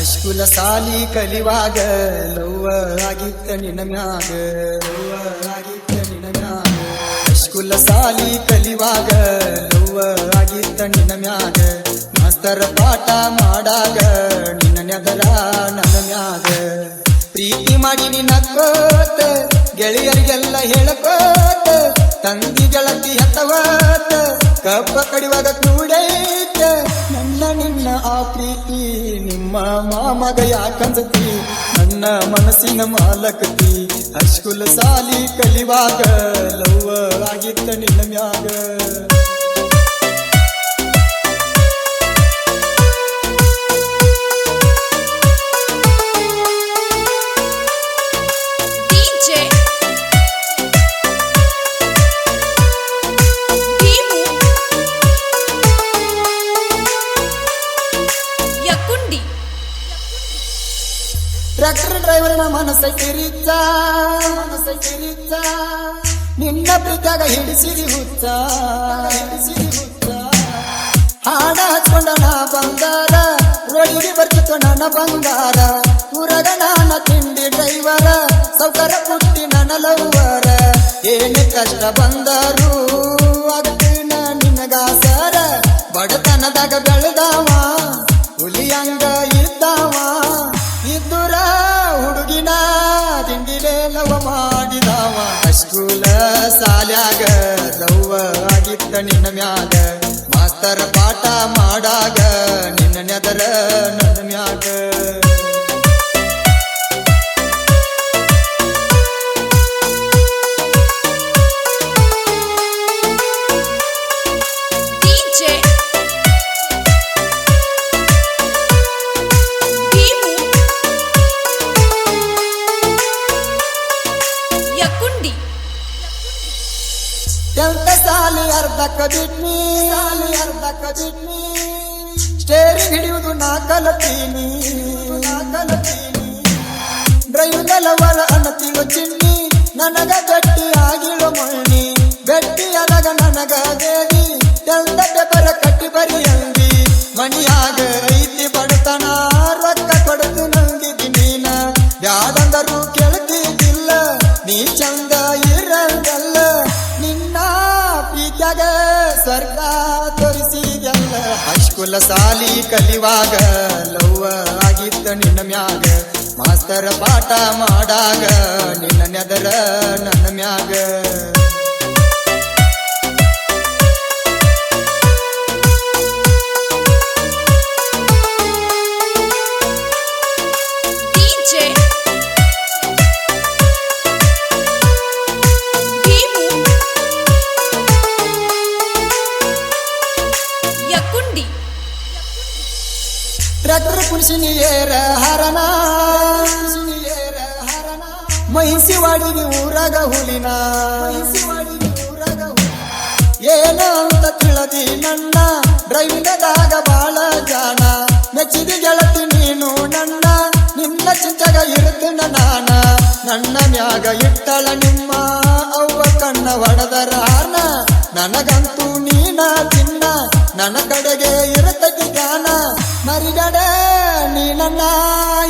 ಹೈಸ್ಕೂಲ ಸಾಲಿ ಕಲಿವಾಗ ಲವ್ವ ಆಗಿತ್ತ ನಿನ್ನ ಮ್ಯಾಗ ಹೈಸ್ಕೂಲ ಸಾಲಿ ಕಲಿವಾಗ ಲವ್ವ ಆಗಿತ್ತ ನಿನ್ನ ಮ್ಯಾಗ ಮಾಸ್ತರ ಪಾಠ ಮಾಡಾಗ ನಿನ್ನ ನೆದರ ನನ್ನ ಮ್ಯಾಗ ಪ್ರೀತಿ ಮಾಡಿ ನಕ್ಕೋತ ಗೆಳೆಯರಿಗೆಲ್ಲ ಹೇಳಕೋತ ತಂಗಿ ಗೆಳತಿ ಹತ್ತವಾತ ಕಬ್ಬ ಕಡಿವಾಗ ಕೂಡೈತ ನನ್ನ ನಿನ್ನ ಆ ಪ್ರೀತಿ ನಿಮ್ಮ ಮಾಮಗ ಯಾಕಂದತಿ ನನ್ನ ಮನಸ್ಸಿನ ಮಾಲಕತಿ ಹೈಸ್ಕೂಲ ಸಾಲಿ ಕಲಿವಾಗ ಲವ್ವ ಆಗಿತ್ತ ನಿನ್ನ ಮ್ಯಾಗ ಟ್ರ್ಯಾಕ್ಟರ್ ಡ್ರೈವರ್ನ ಮನಸ್ಸ ಕಿರಿച്ച ನಿನ್ನ ಪ್ರೀತಿಯಾಗ ಹಿಡಿಸಿರಿ ಹುಚ್ಚ ಹಾಡ ಹಚ್ಕೊಂಡ ನಾ ಬಂಗಾರ ರೋಡಿಗೆ ಬರ್ತಿತ್ತು ನನ್ನ ಬಂಗಾರ ಊರಾಗ ನಾನ ತಿಂಡಿ ಡ್ರೈವರ ಸೌಕರ ಪುಟ್ಟಿ ನನ್ನ ಲವ್ವರ ಏನೇ ಕಷ್ಟ ಬಂದರು ಆಗ್ತೀನ ನಿನಗಾಸರ ಬಡತನದಾಗ ಬೆಳೆದವ ಹುಲಿಯಂಗ ಇದ್ದವ ಇದ್ದುರ ಹುಡುಗಿನ ತಿಂಡಿಲೇ ಲವ ಮಾಡಿದವ ಹೈಸ್ಕೂಲ ಸಾಲ್ಯಾಗ ಲವ್ವ ಆಗಿತ್ತ ನಿನ್ನ ಮ್ಯಾಗ ಮಾಸ್ತರ ಪಾಠ ಮಾಡಾಗ ನಿನ್ನ ನೆದರ ನನ್ನ ಮ್ಯಾಗ ಎಂತ ಸಾಲಿ ಅರ್ಧಕ್ಕ ಬಿಟ್ನಿ ಸ್ಟೇರಿಂಗ್ ಹಿಡಿಯುವುದು ನಾ ಕಲತೀನಿ ಡ್ರೈವ್ ಲವರ ಅನ್ನತಿಳು ಚಿನ್ನಿ ನನಗ ಗಟ್ಟಿ ಆಗಿಳು ಮಣ್ಣಿ ಗಟ್ಟಿಯಾದಾಗ ನನಗ ದೇವಿ ಎಂತ ಪೇಪರ ಕಟ್ಟಿ ಬರಿ ಅಂದಿ ಮಣಿಯಾಗ ಐತಿ ಬಡತನ ರೊಕ್ಕ ಕೊಡತು ನಂಗಿದಿ ನೀನ ಬ್ಯಾಡಂದರು ಕೇಳ್ತಿದ್ದಿಲ್ಲ ನೀ ಚಂದ ಇರಂಗಲ್ಲ ನಿನ್ನ ಪ್ರೀತ್ಯಾಗ ಸ್ವರ್ಗ ತೋರಿಸಿದಲ್ಲ ಹೈಸ್ಕೂಲ ಸಾಲಿ ಕಲಿವಾಗ ಲವ್ವ ಆಗಿತ್ತ ನಿನ್ನ ಮ್ಯಾಗ ಮಾಸ್ತರ ಪಾಠ ಮಾಡಾಗ ನಿನ್ನ ನೆದರ ನನ್ನ ಮ್ಯಾಗ ಟ್ರ್ಯಾಕ್ಟರ್ ಕುಣಿಸಿನಿ ಏರ ಹರನ ಮಹಿಸಿವಾಡಿನಿ ಊರಾಗ ಹುಲಿನ ಏನ ಅಂತ ತಿಳಿದಿ ನನ್ನ ಡ್ರೈವಿಂಗದಾಗ ಬಾಳ ಜಾಣ ಮೆಚ್ಚಿದಿ ಗೆಳತಿ ನೀನು ನನ್ನ ನಿನ್ನ ಚಿಂತೆಗ ಇರುತ್ತಿನ ನಾನ ನನ್ನ ಮ್ಯಾಗ ಇಟ್ಟಳ ನಿಮ್ಮ ಅವ್ವ ಕಣ್ಣ ಹೊಡೆದರಾನ ನನಗಂತೂ ನೀನ ತಿನ್ನ ನನ್ನ ಕಡೆಗೆ ಇರುತ್ತತಿ ಜ್ಞಾನ ಮರಿಗಡ ನೀ ನನ್ನ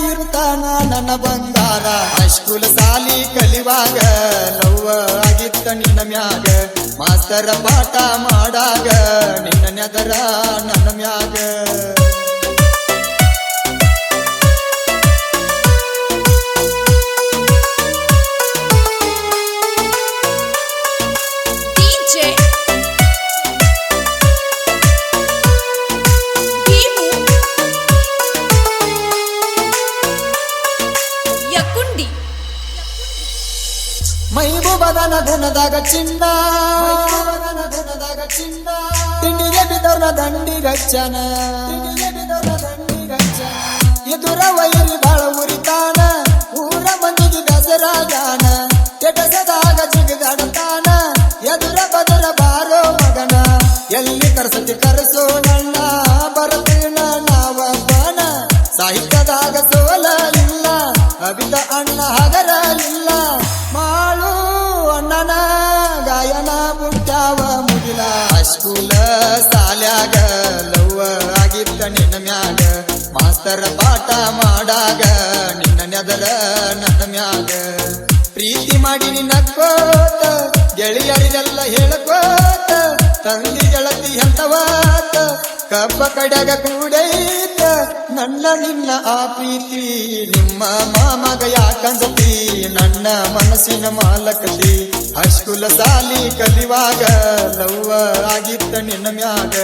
ಇರುತ್ತಾನ ನನ್ನ ಬಂಗಾರ ಹೈಸ್ಕೂಲ ಸಾಲಿ ಕಲಿವಾಗ ಲವ್ವ ಆಗಿತ್ತ ನಿನ್ನ ಮ್ಯಾಗ ಮಾಸ್ತರ ಪಾಠ ಮಾಡಾಗ ನಿನ್ನ ನೆದರ ನನ್ನ ಮ್ಯಾಗ ಮೈಬೂಬದನ ಗುಣದಾಗ ಚಿನ್ನ ತಿಂಡಿಗೆ ಬಿದ್ದವ್ರನ ದಂಡಿಗಚ್ಚನ ಎದುರ ವೈರಿ ಬಾಳ ಉರಿತಾನ ಊರ ಮಂದಿಗೆ ದಸರಾಗಾನ ಕೆಟಸದಾಗ ಜಿಗದಾಡತಾನ ಎದುರ ಬದಲ ಬಾರೋ ಮಗನ ಎಲ್ಲಿ ಕರ್ಸತಿ ಕರೆಸೋ ನನ್ನ ಬರತೀನ ನಾವಬ್ಬನ ಸಾಹಿತ್ಯದಾಗ ಸೋಲ ಇಲ್ಲ ಅಭಿದ ಅಣ್ಣ ಹಗರ ಇಲ್ಲ ಮಾಳು ಅಣ್ಣನ ಗಾಯನ ಬುಟ್ಟಾವ ಮುಗಿಲ ಹೈಸ್ಕೂಲ ಸಾಲ್ಯಾಗ ಲವ್ವ ಆಗಿತ್ತ ನಿನ್ನ ಮ್ಯಾಗ ಮಾಸ್ತ ಮಾಸ್ತರ ಪಾಠ ಮಾಡಾಗ ನಿನ್ನ ನೆದರ ನನ್ನ ಮ್ಯಾಗ ಪ್ರೀತಿ ಮಾಡಿ ನಕ್ಕೋತ ಗೆಳೆಯರಿಗೆಲ್ಲ ಹೇಳ್ಕೋತ ತಂಗಿ ಗೆಳತಿ ಎಂತವಾತ ಕಬ್ಬ ಕಡಗ ಕೂಡೈತ ನನ್ನ ನಿನ್ನ ಆ ಪ್ರೀತಿ ನಿಮ್ಮ ಮಾಮಗ ಯಾಕಂದತಿ ನನ್ನ ಮನಸ್ಸಿನ ಮಾಲಕತಿ ಹೈಸ್ಕೂಲ ಸಾಲಿ ಕಲಿವಾಗ ಲವ್ವ ಆಗಿತ್ತ ನಿನ್ನ ಮ್ಯಾಗ